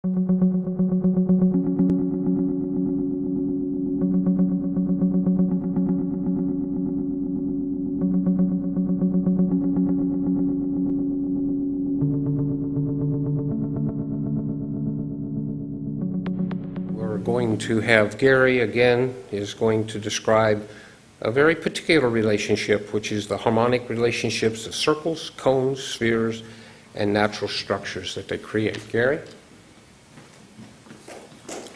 We're going to have Gary again is going to describe a very particular relationship, which is the harmonic relationships of circles, cones, spheres, and natural structures that they create. Gary?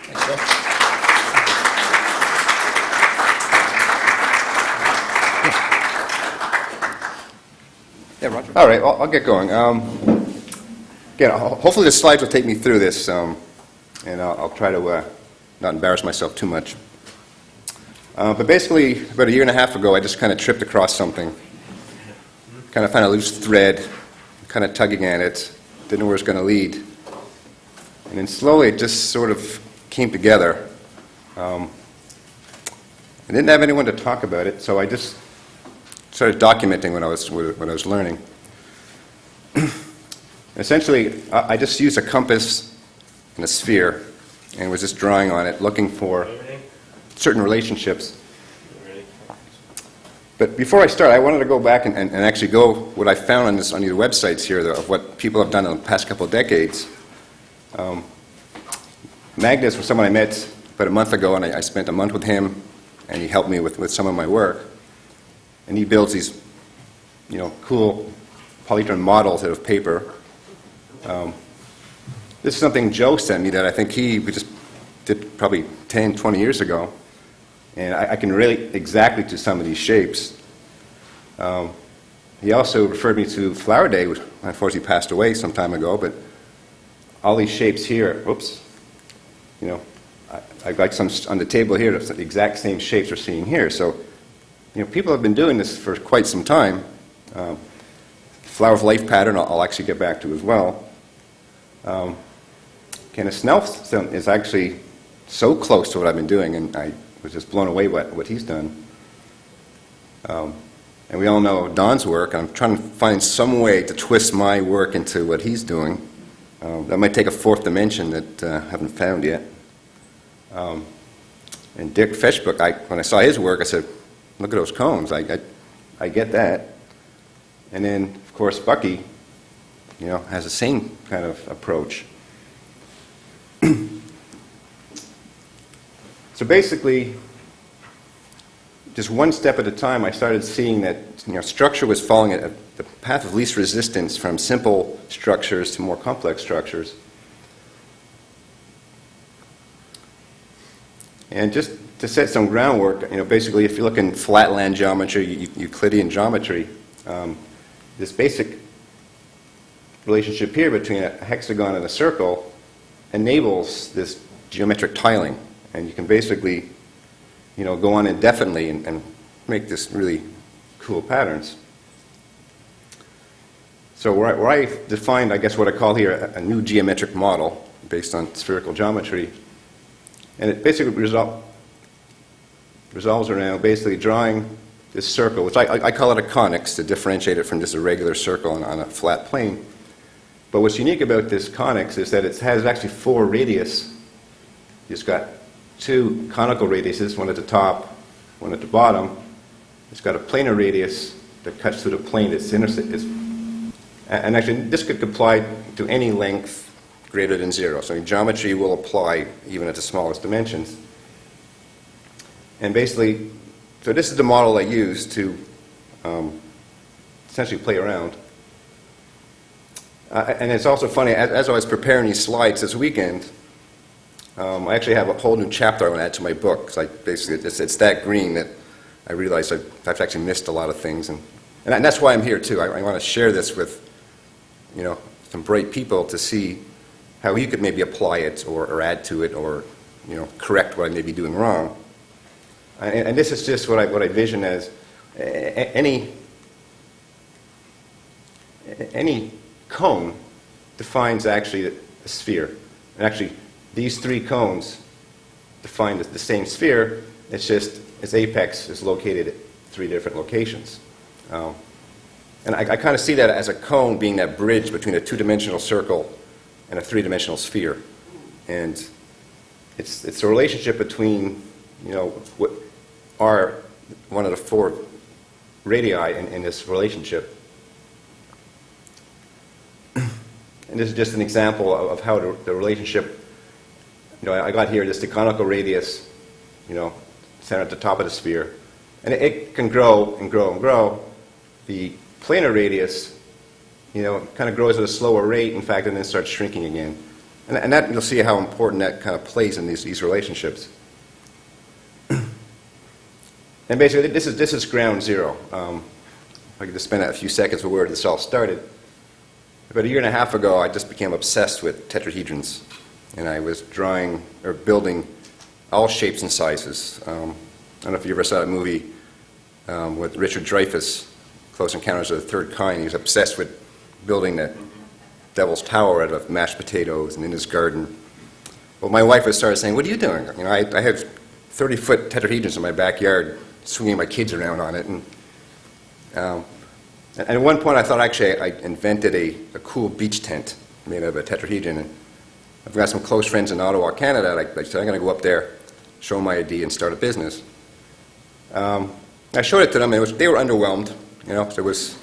Thanks, Bill. Yeah, Roger. All right, well, I'll get going. Again, hopefully the slides will take me through this, and I'll try to not embarrass myself too much. But basically, about a year and a half ago, I just kind of tripped across something. Kind of found a loose thread, kind of tugging at it, didn't know where it was going to lead. And then slowly it just sort of came together. I didn't have anyone to talk about it, so I just started documenting what I was learning. Essentially, I just used a compass and a sphere and was just drawing on it, looking for certain relationships. But before I start, I wanted to go back and actually go what I found on these websites here of what people have done in the past couple of decades. Magnus was someone I met about a month ago, and I spent a month with him, and he helped me with some of my work. And he builds these, cool polyhedron models out of paper. This is something Joe sent me that I think we just did probably 10, 20 years ago. And I can relate exactly to some of these shapes. He also referred me to Flower Day, which unfortunately passed away some time ago, but all these shapes here, whoops, I've got some on the table here, the exact same shapes we're seeing here. So, people have been doing this for quite some time. Flower of Life pattern, I'll actually get back to as well. Kenneth Snell's is actually so close to what I've been doing, and I was just blown away by what he's done. And we all know Don's work. I'm trying to find some way to twist my work into what he's doing. That might take a fourth dimension that I haven't found yet. And Dick Feshbrook, when I saw his work, I said, look at those cones. I get that. And then, of course, Bucky, has the same kind of approach. So basically, just one step at a time, I started seeing that structure was following the path of least resistance from simple structures to more complex structures. And just to set some groundwork, basically, if you look in flatland geometry, Euclidean geometry, this basic relationship here between a hexagon and a circle enables this geometric tiling. And you can basically, go on indefinitely and make this really cool patterns. So where I defined, I guess, what I call here a new geometric model based on spherical geometry. And it basically resolves around basically drawing this circle, which I call it a conix to differentiate it from just a regular circle on a flat plane. But what's unique about this conix is that it has actually 4 radius. It's got 2 conical radiuses, one at the top, one at the bottom. It's got a planar radius that cuts through the plane that's and actually this could apply to any length greater than 0. So geometry will apply even at the smallest dimensions. And basically, so this is the model I use to essentially play around. And it's also funny, as I was preparing these slides this weekend, I actually have a whole new chapter I want to add to my book. So it's that green that I realized I've actually missed a lot of things. And that's why I'm here, too. I want to share this with some bright people to see how you could maybe apply it or add to it or correct what I may be doing wrong. And this is just what I vision as any cone defines actually a sphere. And actually, these 3 cones define the same sphere. It's just its apex is located at 3 different locations. And I kind of see that as a cone being that bridge between a 2-dimensional circle and a 3-dimensional sphere. And it's a relationship between, what are one of the four radii in this relationship. And this is just an example of how the relationship, I got here this the conical radius, centered at the top of the sphere. And it can grow and grow and grow. The planar radius, kind of grows at a slower rate, in fact, and then starts shrinking again. And that, you'll see how important that kind of plays in these relationships. And basically, this is ground zero. If I could just spend a few seconds with where this all started. About a year and a half ago, I just became obsessed with tetrahedrons. And I was drawing or building all shapes and sizes. I don't know if you ever saw that movie with Richard Dreyfuss, Close Encounters of the Third Kind. He was obsessed with building the Devil's Tower out of mashed potatoes and in his garden. Well, my wife would start saying, "What are you doing?" I have 30-foot tetrahedrons in my backyard, swinging my kids around on it. And at one point, I thought actually I invented a cool beach tent made out of a tetrahedron. And I've got some close friends in Ottawa, Canada. I said, I'm going to go up there, show them my idea, and start a business. I showed it to them, and they were underwhelmed. So it was,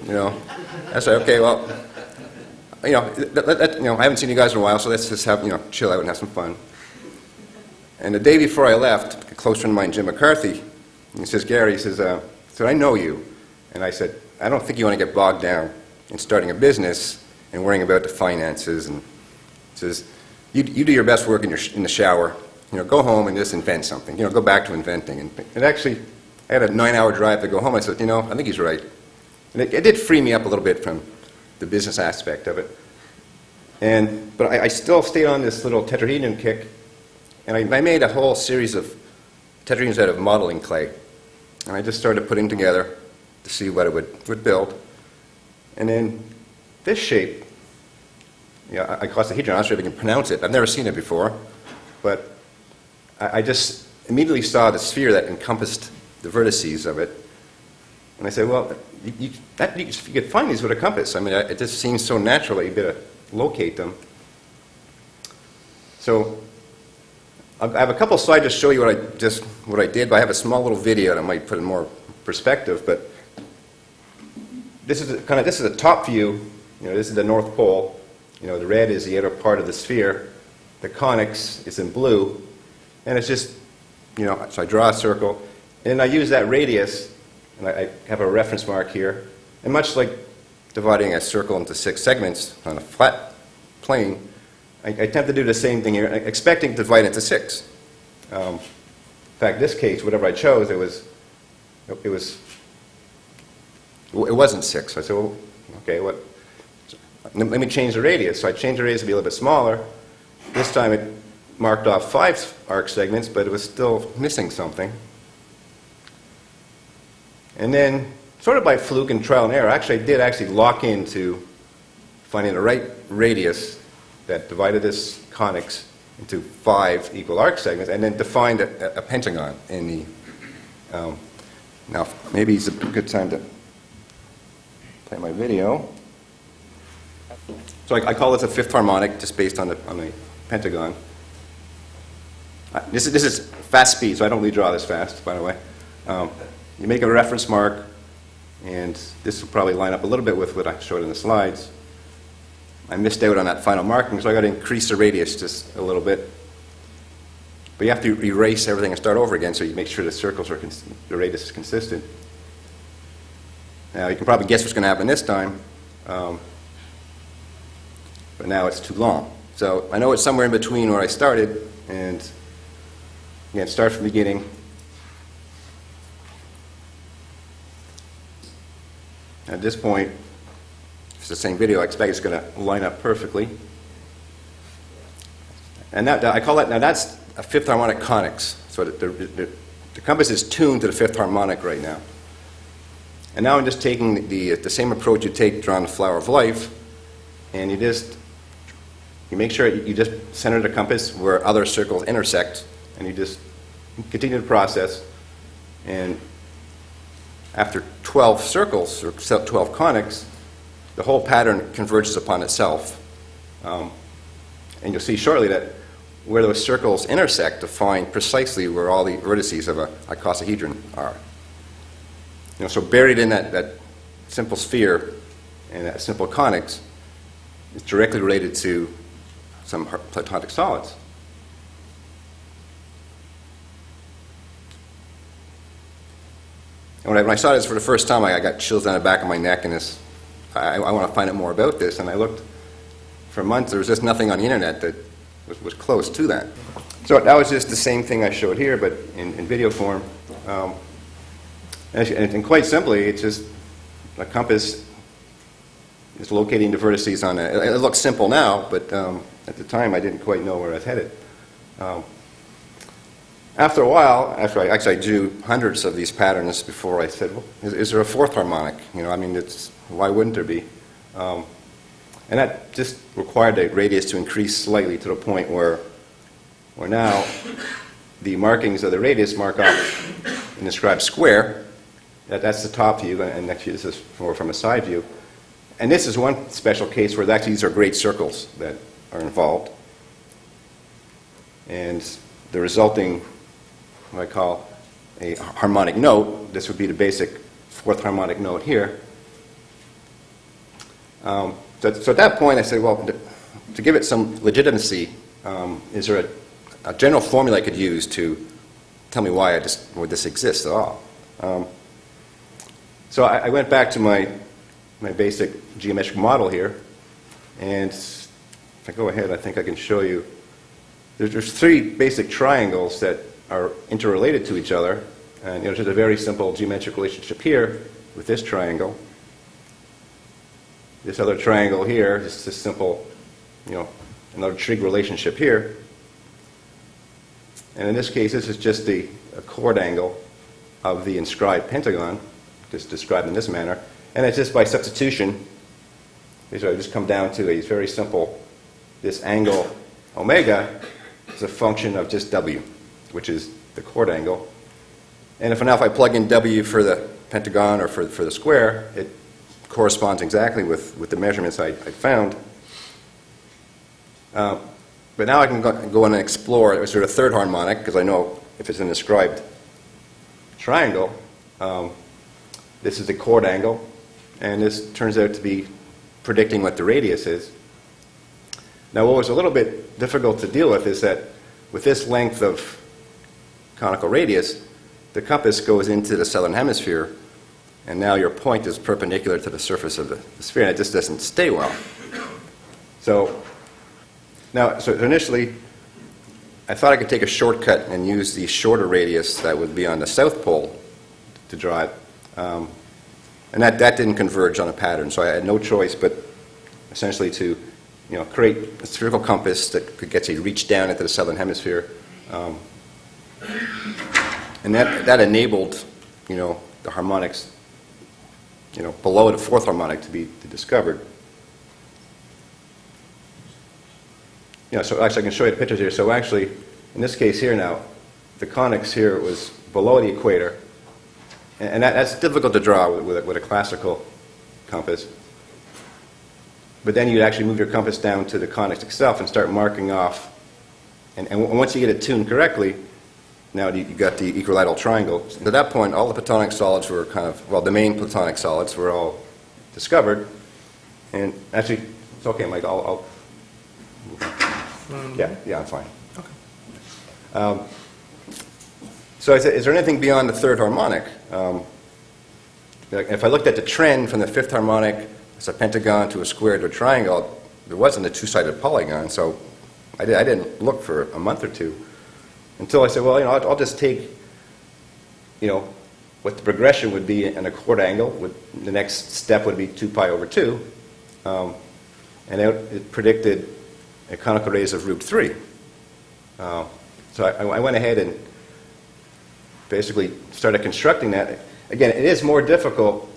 I said, okay, well, I haven't seen you guys in a while, so let's just have, chill out and have some fun. And the day before I left, a close friend of mine, Jim McCarthy, he says, Gary, he says, I know you. And I said, I don't think you want to get bogged down in starting a business and worrying about the finances. And he says, you do your best work in the shower. Go home and just invent something. Go back to inventing. And actually, I had a 9-hour drive to go home. I said, I think he's right. And it did free me up a little bit from the business aspect of it. But I still stayed on this little tetrahedron kick. And I made a whole series of tetrahedrons out of modeling clay. And I just started putting together to see what it would build. And then this shape, icosahedron, I'm not sure if I can pronounce it. I've never seen it before. But I just immediately saw the sphere that encompassed the vertices of it. And I said, well, you could find these with a compass. I mean, it just seems so natural that you'd be able to locate them. So I have a couple slides to show you what I did, but I have a small little video that might put in more perspective. But this is a top view. This is the North Pole. The red is the outer part of the sphere. The conix is in blue, and it's just, so I draw a circle, and I use that radius, and I have a reference mark here. And much like dividing a circle into 6 segments on a flat plane, I attempt to do the same thing here, expecting to divide into 6. In fact, this case, whatever I chose, it wasn't 6. So I said, well, okay, let me change the radius. So I changed the radius to be a little bit smaller. This time it marked off 5 arc segments, but it was still missing something. And then, sort of by fluke and trial and error, I did lock into finding the right radius that divided this conix into 5 equal arc segments, and then defined a pentagon in the. Now, maybe it's a good time to play my video. So I call this a 5th harmonic, just based on the pentagon. This is fast speed, so I don't really draw this fast, by the way. You make a reference mark, and this will probably line up a little bit with what I showed in the slides. I missed out on that final marking, so I got to increase the radius just a little bit. But you have to erase everything and start over again, so you make sure the circles are the radius is consistent. Now you can probably guess what's going to happen this time, but now it's too long. So I know it's somewhere in between where I started, and again, start from the beginning. At this point, it's the same video. I expect it's going to line up perfectly. And I call that, now that's a 5th harmonic conix. So the compass is tuned to the 5th harmonic right now. And now I'm just taking the same approach you take drawing the flower of life, and you make sure you just center the compass where other circles intersect, and you just continue the process. And after 12 circles, or 12 conix, the whole pattern converges upon itself. And you'll see shortly that where those circles intersect to find precisely where all the vertices of a icosahedron are. So buried in that simple sphere and that simple conix is directly related to some platonic solids. And when I saw this for the first time, I got chills down the back of my neck, and I want to find out more about this. And I looked for months. There was just nothing on the internet that was close to that. So that was just the same thing I showed here, but in video form. And quite simply, it's just a compass is locating the vertices on it. It looks simple now, but at the time I didn't quite know where I was headed. After a while, after I drew hundreds of these patterns before I said, well, is there a fourth harmonic? I mean, why wouldn't there be? And that just required the radius to increase slightly to the point where now the markings of the radius mark off an inscribed square. That's the top view, and actually this is from a side view. And this is one special case where actually these are great circles that are involved. And the resulting, what I call a harmonic note, this would be the basic fourth harmonic note here. So at that point I said, well, to give it some legitimacy, is there a general formula I could use to tell me why this exists at all? So I went back to my basic geometric model here, and if I go ahead, I think I can show you. There's three basic triangles that are interrelated to each other, and there's a very simple geometric relationship here with this triangle. This other triangle here is this simple, another trig relationship here. And in this case, this is just a chord angle of the inscribed pentagon, just described in this manner. And it's just by substitution, so I just come down to a very simple, this angle omega is a function of just w, which is the chord angle. And if I plug in w for the pentagon or for the square, it corresponds exactly with the measurements I found. But now I can go on and explore, is there a third harmonic? Because I know if it's an inscribed triangle, this is the chord angle, and this turns out to be predicting what the radius is. Now what was a little bit difficult to deal with is that with this length of conical radius, the compass goes into the southern hemisphere, and now your point is perpendicular to the surface of the sphere, and it just doesn't stay well. So initially, I thought I could take a shortcut and use the shorter radius that would be on the south pole to draw it. And that didn't converge on a pattern, so I had no choice but essentially to create a spherical compass that could get you reach down into the southern hemisphere. And that enabled the harmonics below the fourth harmonic to be discovered. So actually I can show you the pictures here. So actually, in this case here now, the conix here was below the equator, and that's difficult to draw with a classical compass. But then you'd actually move your compass down to the conix itself and start marking off. And once you get it tuned correctly, now you've got the equilateral triangle. At that point, all the platonic solids were the main platonic solids were all discovered. And actually, it's okay, Mike, I'll move on. Yeah, I'm fine. Okay. So I said, is there anything beyond the third harmonic? If I looked at the trend from the fifth harmonic as a pentagon to a square to a triangle, there wasn't a two-sided polygon, so I didn't look for a month or two until I said, well, I'll just take, what the progression would be in a chord angle. The next step would be 2 pi over 2, and it predicted a conical radius of root 3. So I went ahead and basically started constructing that. Again, it is more difficult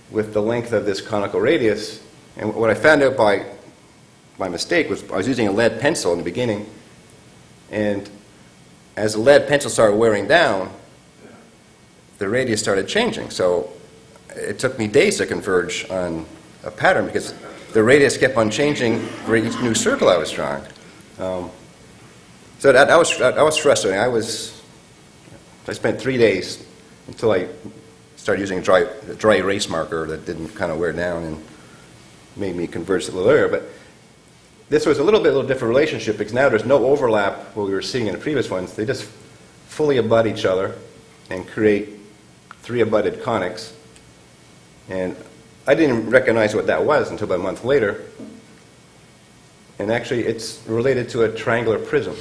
with the length of this conical radius, and what I found out by mistake was I was using a lead pencil in the beginning, and as the lead pencil started wearing down, the radius started changing. So it took me days to converge on a pattern because the radius kept on changing for each new circle I was drawing. So that was frustrating. I spent 3 days until I started using a dry erase marker that didn't kind of wear down and made me converge a little earlier. But this was a little different relationship because now there's no overlap what we were seeing in the previous ones. They just fully abut each other and create 3 abutted conics. And I didn't recognize what that was until about a month later. And actually, it's related to a triangular prism.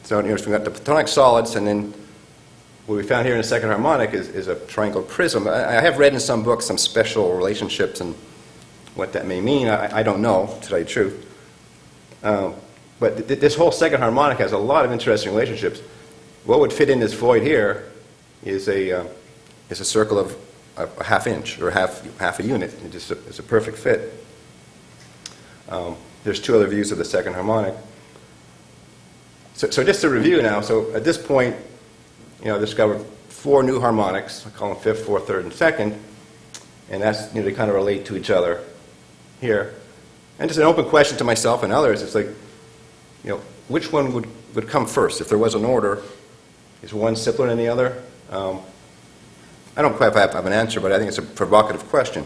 So we've got the platonic solids, and then what we found here in the second harmonic is a triangular prism. I have read in some books some special relationships and what that may mean. I don't know, to tell you the truth. But this whole second harmonic has a lot of interesting relationships. What would fit in this void here is a circle of a half inch or half a unit. It's a perfect fit. There's 2 other views of the second harmonic. So just to review now, so at this point, I discovered 4 new harmonics. I call them fifth, fourth, third, and second. And that's, they kind of relate to each other here. And just an open question to myself and others, it's like, which one would come first? If there was an order, is one simpler than the other? I don't quite have an answer, but I think it's a provocative question.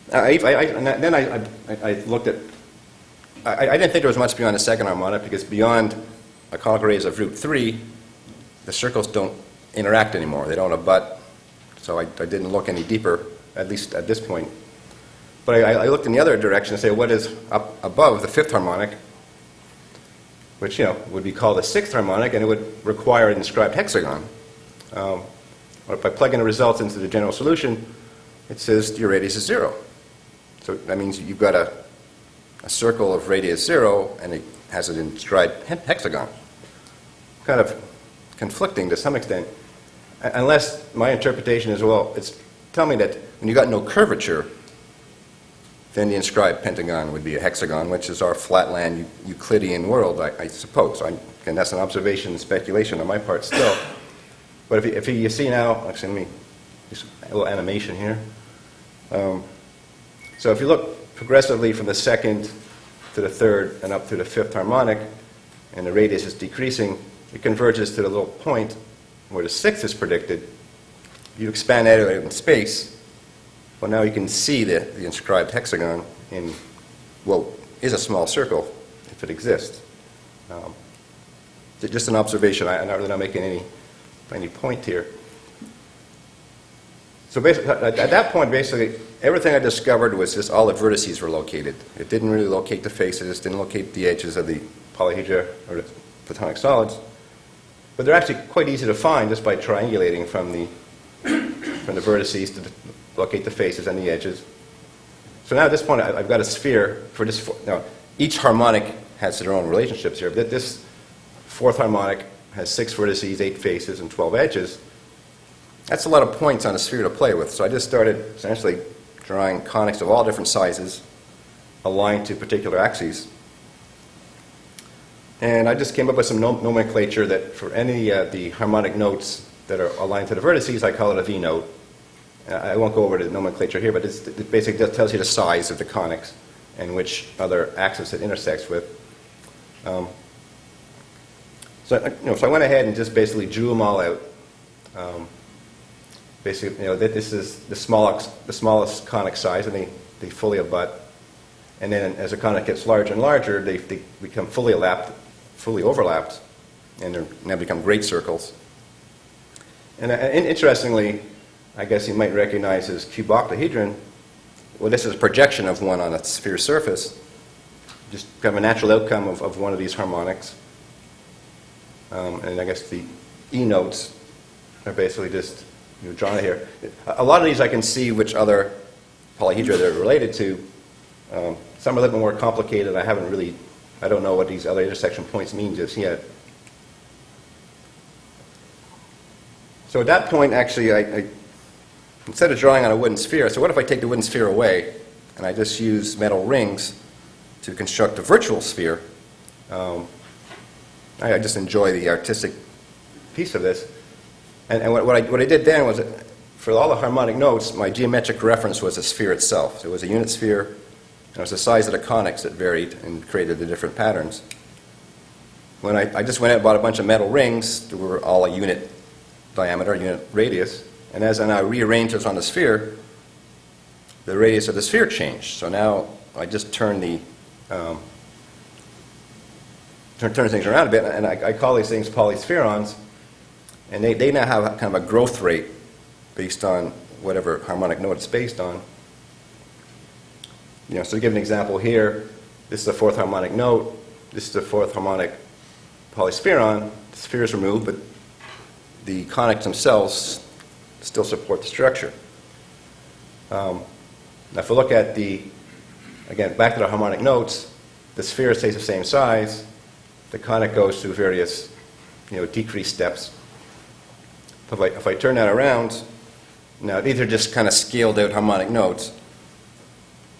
Then I looked at, I didn't think there was much beyond the second harmonic because beyond a conical radius of root 3, the circles don't interact anymore. They don't abut. So I didn't look any deeper, at least at this point. But I looked in the other direction and say, what is up above the fifth harmonic, which would be called the sixth harmonic, and it would require an inscribed hexagon. Or if I plug in the results into the general solution, it says your radius is 0. So that means you've got a circle of radius 0, and it has an inscribed hexagon. Kind of conflicting to some extent, unless my interpretation is, well, it's tell me that when you got no curvature, then the inscribed pentagon would be a hexagon, which is our flatland Euclidean world, I suppose. And that's an observation and speculation on my part still. But if you see now, actually, let me just a little animation here. So if you look progressively from the second to the third and up to the fifth harmonic, and the radius is decreasing, it converges to the little point where the sixth is predicted. You expand that out in space. Well, now you can see the inscribed hexagon in what is a small circle, if it exists. Just an observation. I'm really not making any point here. So basically, at that point, basically, everything I discovered was just all the vertices were located. It didn't really locate the faces, didn't locate the edges of the polyhedra or the platonic solids. But they're actually quite easy to find just by triangulating from the vertices to locate the faces and the edges. So now at this point, I've got a sphere for this. Now, each harmonic has their own relationships here. But this fourth harmonic has 6 vertices, 8 faces, and 12 edges. That's a lot of points on a sphere to play with. So I just started essentially drawing conics of all different sizes aligned to particular axes. And I just came up with some nomenclature that for any of the harmonic notes that are aligned to the vertices, I call it a V note. I won't go over the nomenclature here, but it basically just tells you the size of the conics and which other axis it intersects with. So I went ahead and just basically drew them all out. Basically, this is the smallest conic size, and they fully abut. And then as a conic gets larger and larger, they become fully overlapped, and they now become great circles. And interestingly, I guess you might recognize as cube octahedron. Well, this is a projection of one on a sphere surface. Just kind of a natural outcome of one of these harmonics. And I guess the E notes are basically just drawn here. A lot of these I can see which other polyhedra they're related to. Some are a little bit more complicated. I don't know what these other intersection points mean just yet. So at that point, actually, I instead of drawing on a wooden sphere, so what if I take the wooden sphere away and I just use metal rings to construct a virtual sphere? I just enjoy the artistic piece of this. And what I did then was, for all the harmonic notes, my geometric reference was the sphere itself. So it was a unit sphere, And it was the size of the conix that varied and created the different patterns. When I just went out and bought a bunch of metal rings that were all a unit diameter, unit radius, and as I now rearrange this on the sphere, the radius of the sphere changed. So now I just turn things around a bit, and I call these things polyspherons, and they now have kind of a growth rate based on whatever harmonic note it's based on. So to give an example here, this is the fourth harmonic note, this is the fourth harmonic polyspheron. The sphere is removed, but the conix themselves still support the structure. Now if we look at again, back to the harmonic notes, the sphere stays the same size, the conic goes through various decreased steps. If I turn that around, now these are just kind of scaled out harmonic notes.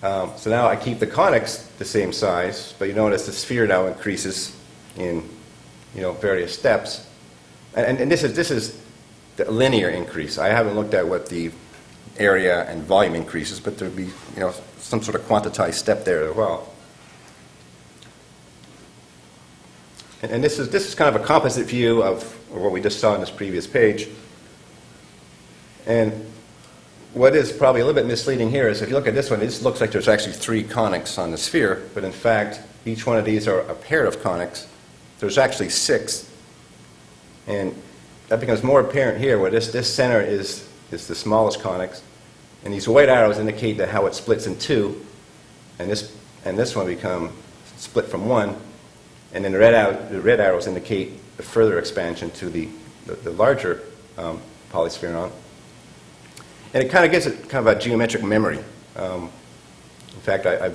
So now I keep the conix the same size, but you notice the sphere now increases in various steps. And this is the linear increase. I haven't looked at what the area and volume increases, but there would be some sort of quantized step there as well. And this is kind of a composite view of what we just saw in this previous page. And what is probably a little bit misleading here is if you look at this one, it just looks like there's actually 3 conix on the sphere, but in fact, each one of these are a pair of conix. There's actually 6. And that becomes more apparent here, where this center is the smallest conix. And these white arrows indicate how it splits in 2. And this one become split from 1. And then the red arrows indicate the further expansion to the larger polyspheron. And it kind of gives it kind of a geometric memory. In fact, I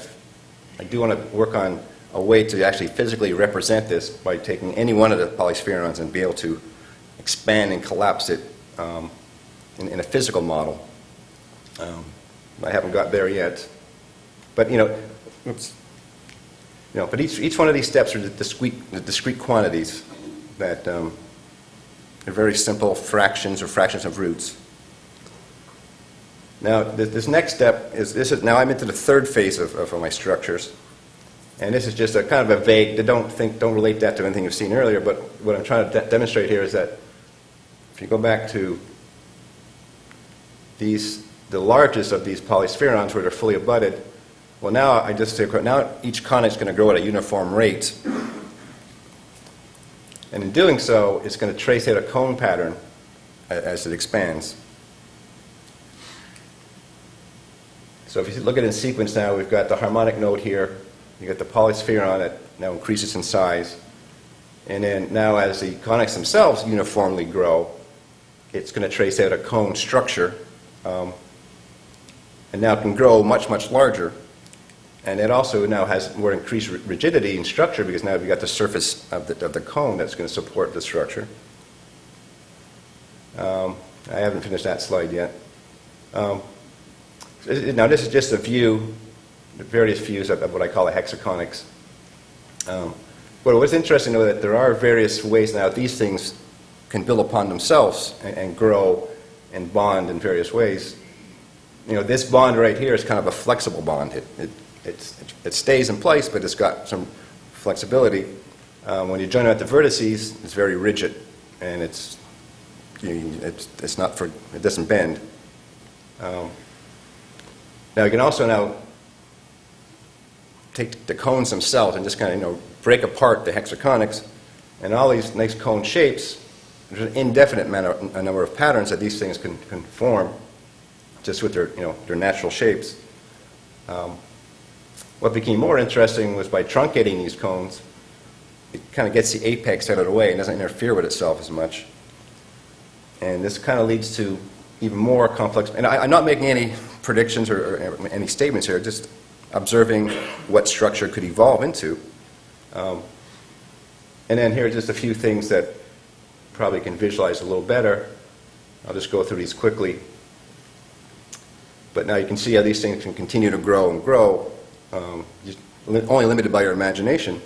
do want to work on a way to actually physically represent this by taking any one of the polyspherons and be able to expand and collapse it in a physical model. I haven't got there yet. But but each one of these steps are the discrete quantities that are very simple fractions or fractions of roots. Now, this next step now I'm into the third phase of my structures, and this is just a kind of a vague. Don't relate that to anything you've seen earlier. But what I'm trying to demonstrate here is that if you go back to the largest of these polyspherons where they're fully abutted, well, now I just say now each conix is going to grow at a uniform rate, and in doing so, it's going to trace out a cone pattern as it expands. So if you look at it in sequence now, we've got the harmonic note here, you got the polyspheron that now increases in size, and then now as the conix themselves uniformly grow, it's going to trace out a cone structure, and now it can grow much, much larger. And it also now has more increased rigidity in structure because now we've got the surface of the cone that's going to support the structure. I haven't finished that slide yet. Now this is just a view, various views of what I call a hexaconix. But what's interesting though that there are various ways now these things can build upon themselves and grow and bond in various ways. This bond right here is kind of a flexible bond. It stays in place, but it's got some flexibility. When you join it at the vertices, it's very rigid, and it doesn't bend. Now you can also take the cones themselves and just kind of break apart the hexaconix, and all these nice cone shapes. There's an indefinite number of patterns that these things can form, just with their natural shapes. What became more interesting was by truncating these cones, it kind of gets the apex out of the way and doesn't interfere with itself as much. And this kind of leads to even more complex. And I'm not making any predictions or any statements here, just observing what structure could evolve into. And then here are just a few things that probably can visualize a little better. I'll just go through these quickly. But now you can see how these things can continue to grow and grow, just only limited by your imagination.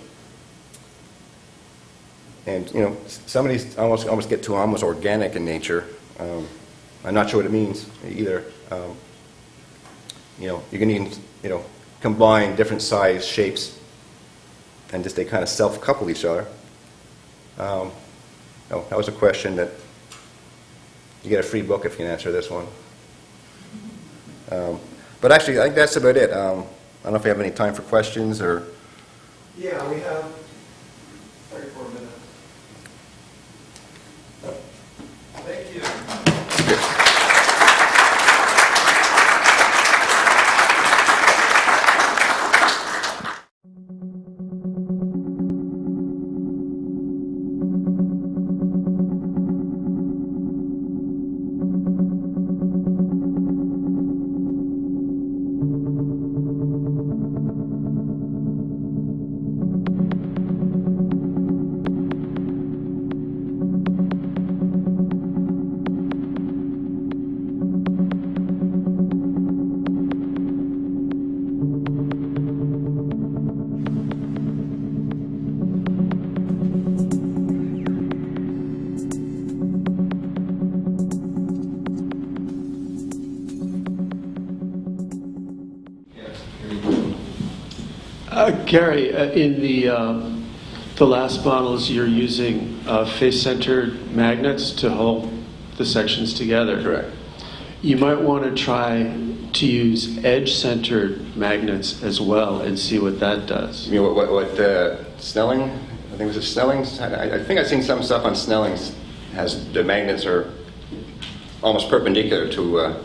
And some of these almost get to almost organic in nature. I'm not sure what it means either. You can even combine different size shapes and just they kind of self-couple each other. Oh, that was a question that you get a free book if you can answer this one. But actually, I think that's about it. I don't know if we have any time for questions or... Yeah, we have 34 minutes. Thank you. Gary, in the last models, you're using face-centered magnets to hold the sections together. Correct. You might want to try to use edge-centered magnets as well and see what that does. You know what Snelling? I think it was Snelling's. I think I've seen some stuff on Snelling's has the magnets are almost perpendicular to.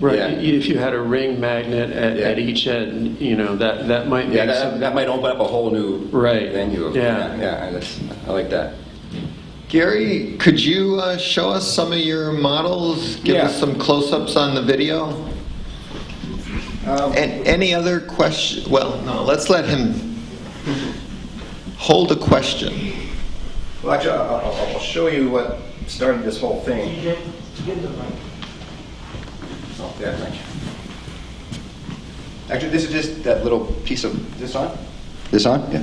Right. Yeah. If you had a ring magnet at each end, you know that might make that might open up a whole new venue. Of, yeah. I like that. Gary, could you show us some of your models? Give us some close-ups on the video. And any other question? Well, no. Let's let him hold a question. Well, actually, I'll show you what started this whole thing. Oh, yeah, thank you. Actually, this is just that little piece of... This on? This on? Yeah.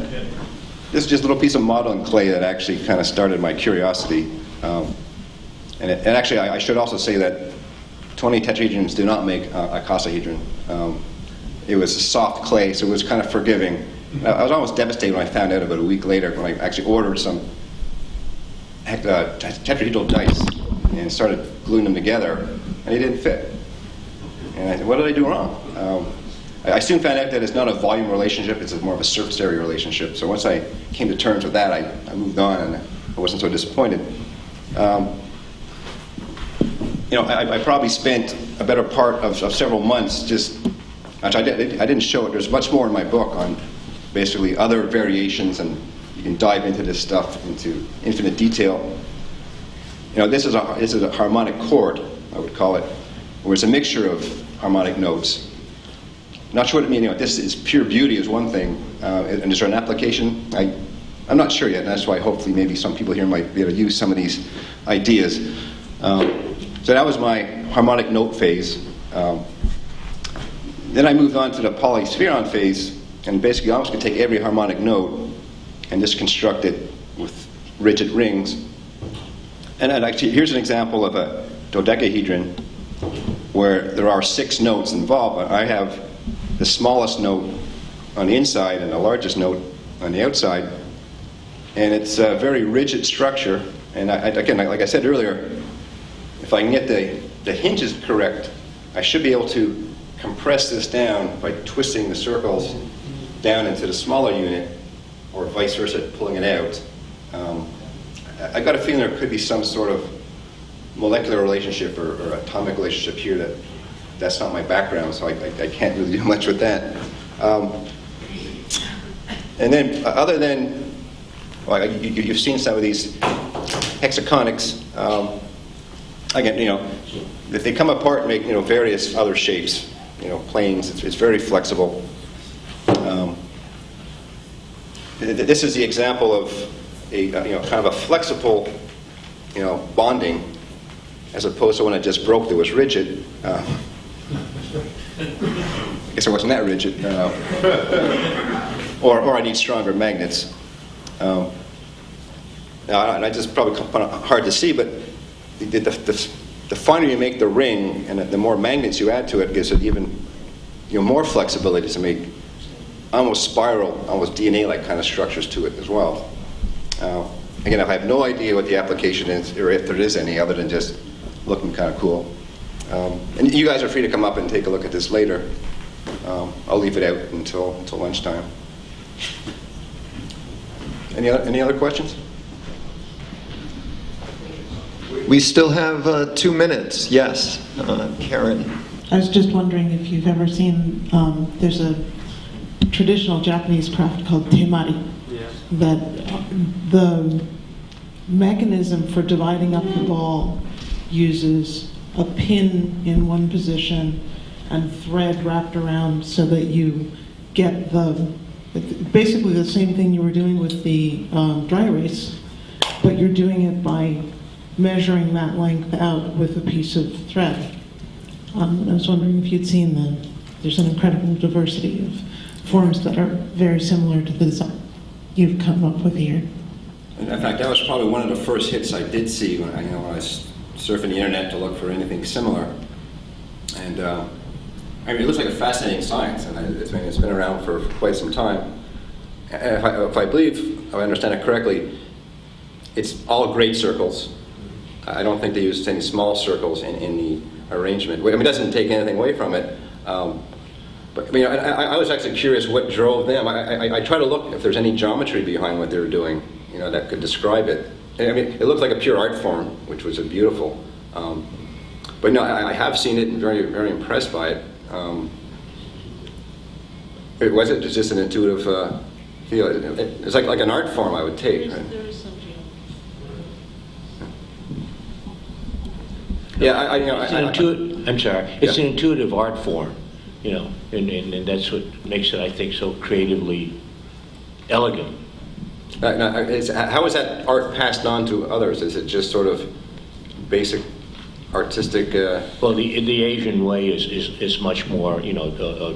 This is just a little piece of modeling clay that actually kind of started my curiosity. And actually, I should also say that 20 tetrahedrons do not make icosahedron. It was a soft clay, so it was kind of forgiving. I was almost devastated when I found out about a week later when I actually ordered some tetrahedral dice and started gluing them together, and they didn't fit. And I said, what did I do wrong? I soon found out that it's not a volume relationship, it's more of a surface area relationship. So once I came to terms with that, I moved on and I wasn't so disappointed. I probably spent a better part of several months just, actually I didn't show it, there's much more in my book on basically other variations, and you can dive into this stuff into infinite detail. This is a harmonic chord, I would call it, where it's a mixture of harmonic notes. Not sure what it means. This is pure beauty is one thing, and is there an application? I'm not sure yet, and that's why hopefully maybe some people here might be able to use some of these ideas. So that was my harmonic note phase. Then I moved on to the polyspheron phase, and basically I was going to take every harmonic note and just construct it with rigid rings. And actually, here's an example of a dodecahedron where there are 6 notes involved. I have the smallest note on the inside and the largest note on the outside. And it's a very rigid structure. And again, like I said earlier, if I can get the hinges correct, I should be able to compress this down by twisting the circles down into the smaller unit, or vice versa, pulling it out. I got a feeling there could be some sort of molecular relationship or atomic relationship here that's not my background, so I can't really do much with that. And then, other than, well, you've seen some of these Hexaconix. Again, they come apart and make various other shapes, planes. It's very flexible. This is the example of a kind of a flexible, bonding, as opposed to when it just broke that was rigid. I guess it wasn't that rigid. Or I need stronger magnets. Now, I just probably hard to see, but the finer you make the ring, and the more magnets you add to it, gives it even more flexibility to make almost spiral, almost DNA-like kind of structures to it as well. Again, I have no idea what the application is, or if there is any, other than just looking kind of cool. And you guys are free to come up and take a look at this later. I'll leave it out until lunchtime. Any other questions? We still have 2 minutes. Yes, Karen. I was just wondering if you've ever seen, there's a traditional Japanese craft called temari. Yes. That the mechanism for dividing up the ball uses a pin in one position and thread wrapped around so that you get basically the same thing you were doing with the dry erase, but you're doing it by measuring that length out with a piece of thread. I was wondering if you'd seen that. There's an incredible diversity of forms that are very similar to the design you've come up with here. In fact, that was probably one of the first hits I did see when I was surfing the internet to look for anything similar. And I mean, it looks like a fascinating science, and it's been around for quite some time. And if I believe, if I understand it correctly, it's all great circles. I don't think they used any small circles in the arrangement. I mean, it doesn't take anything away from it. But I mean, I was actually curious what drove them. I try to look if there's any geometry behind what they were doing, that could describe it. I mean, it looked like a pure art form, which was beautiful. But no, I have seen it and very, very impressed by it. Was it just an intuitive feel? It's like an art form I would take. Right? There is some geometry. Yeah, I'm sorry. It's Yeah. an intuitive art form, and that's what makes it, I think, so creatively elegant. How is that art passed on to others? Is it just sort of basic artistic? Well, the Asian way is much more,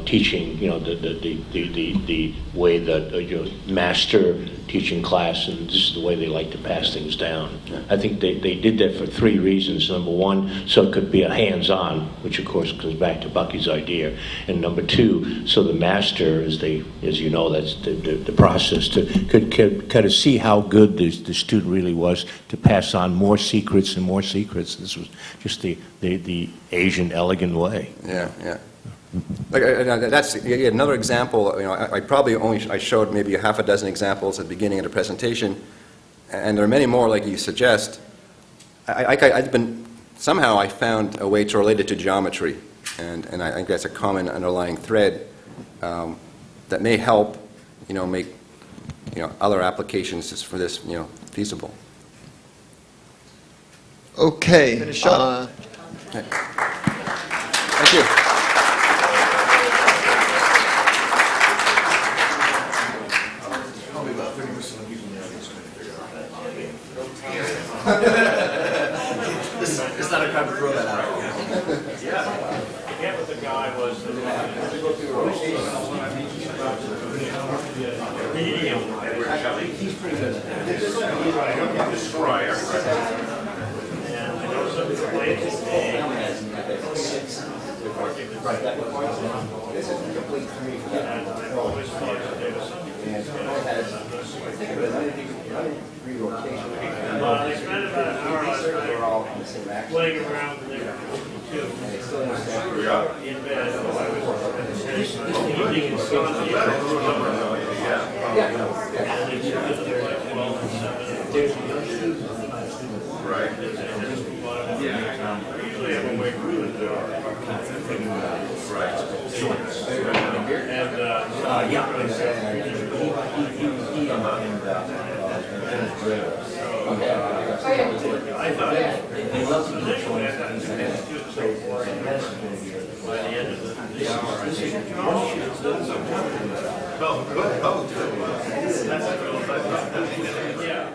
teaching, the way that master teaching class, and this is the way they like to pass things down. Yeah. I think they did that for 3 reasons. Number 1, so it could be a hands-on, which of course goes back to Bucky's idea, and number 2, so the master, as you know, that's the process, could kind of see how good the student really was to pass on more secrets and more secrets. This was just the Asian elegant way. Yeah. Like, that's another example. I showed maybe a half a dozen examples at the beginning of the presentation, and there are many more like you suggest. Somehow I found a way to relate it to geometry, and I think that's a common underlying thread that may help, make other applications for this feasible. Okay. Finish up. Okay. Thank you. Probably about 30% of people in the audience are going to figure out that. It's not a time to throw that out. Yeah, but the guy was they spent about an hour last night playing around with their too. In bed, I was eating and stuff. Right. Usually have a way through it. Right. I thought initially I thought by the end of the hour, I think, oh, good. Oh, good. That's a real, yeah.